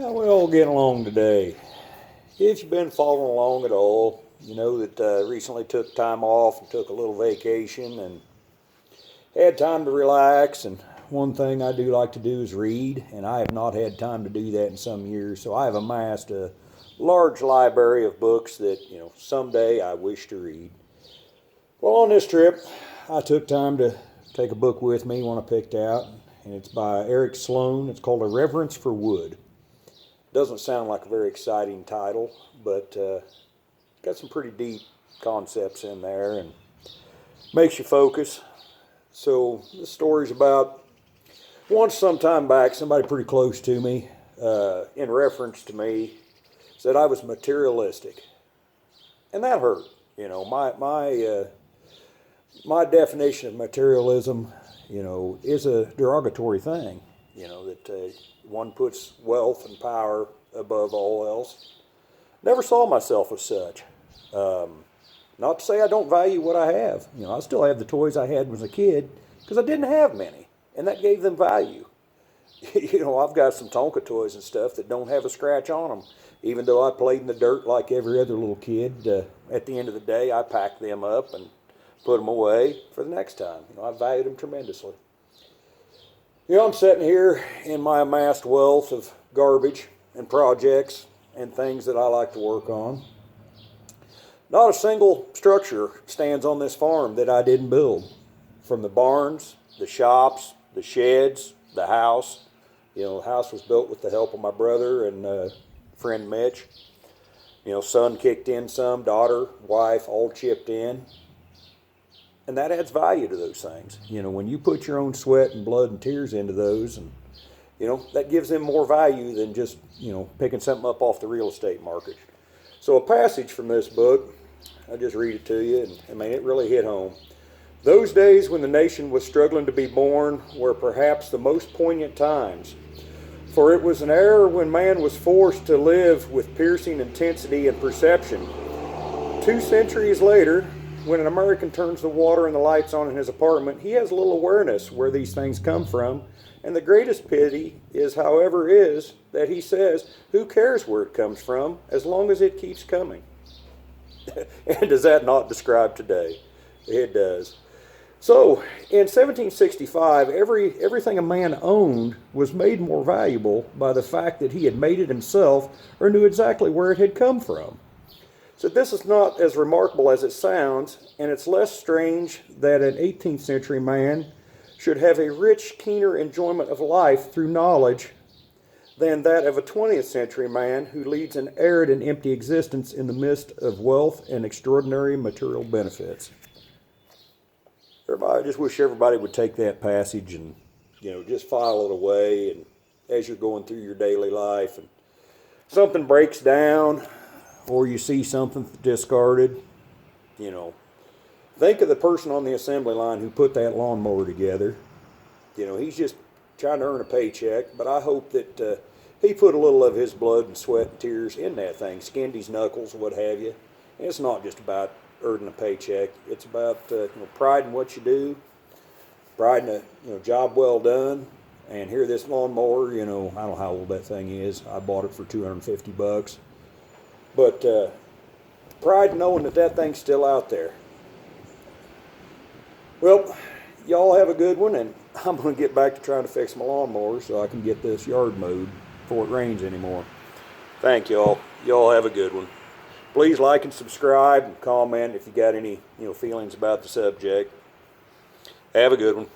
How we all getting along today? If you've been following along at all, you know that recently took time off and took a little vacation and had time to relax. And one thing I do like to do is read, and I have not had time to do that in some years. So I have amassed a large library of books that someday I wish to read. Well, on this trip, I took time to take a book with me, one I picked out, and it's by Eric Sloane. It's called A Reverence for Wood. Doesn't sound like a very exciting title, but got some pretty deep concepts in there and makes you focus. So this story's about once some time back, somebody pretty close to me, in reference to me, said I was materialistic, and that hurt. My definition of materialism, is a derogatory thing. That one puts wealth and power above all else. Never saw myself as such. Not to say I don't value what I have. I still have the toys I had when I was a kid because I didn't have many, and that gave them value. I've got some Tonka toys and stuff that don't have a scratch on them. Even though I played in the dirt like every other little kid, at the end of the day, I packed them up and put them away for the next time. I valued them tremendously. I'm sitting here in my amassed wealth of garbage and projects and things that I like to work on. Not a single structure stands on this farm that I didn't build. From the barns, the shops, the sheds, the house. The house was built with the help of my brother and friend Mitch. Son kicked in some, daughter, wife, all chipped in. And that adds value to those things. When you put your own sweat and blood and tears into those, and that gives them more value than just picking something up off the real estate market. So a passage from this book, I'll just read it to you, and it really hit home. Those days when the nation was struggling to be born were perhaps the most poignant times, for it was an era when man was forced to live with piercing intensity and perception. 2 centuries later, when an American turns the water and the lights on in his apartment, he has little awareness where these things come from. And the greatest pity is, however, is that he says, who cares where it comes from as long as it keeps coming? And does that not describe today? It does. So, in 1765, everything a man owned was made more valuable by the fact that he had made it himself or knew exactly where it had come from. So this is not as remarkable as it sounds, and it's less strange that an 18th century man should have a rich, keener enjoyment of life through knowledge than that of a 20th century man who leads an arid and empty existence in the midst of wealth and extraordinary material benefits. I just wish everybody would take that passage and, just file it away, and as you're going through your daily life and something breaks down, or you see something discarded, think of the person on the assembly line who put that lawnmower together. He's just trying to earn a paycheck, but I hope that he put a little of his blood and sweat and tears in that thing, skinned his knuckles, what have you. And it's not just about earning a paycheck. It's about pride in what you do, pride in a job well done. And here, this lawnmower, I don't know how old that thing is. I bought it for $250. But pride in knowing that thing's still out there. Well, y'all have a good one, and I'm going to get back to trying to fix my lawnmower so I can get this yard mowed before it rains anymore. Thank y'all. Y'all have a good one. Please like and subscribe and comment if you got any feelings about the subject. Have a good one.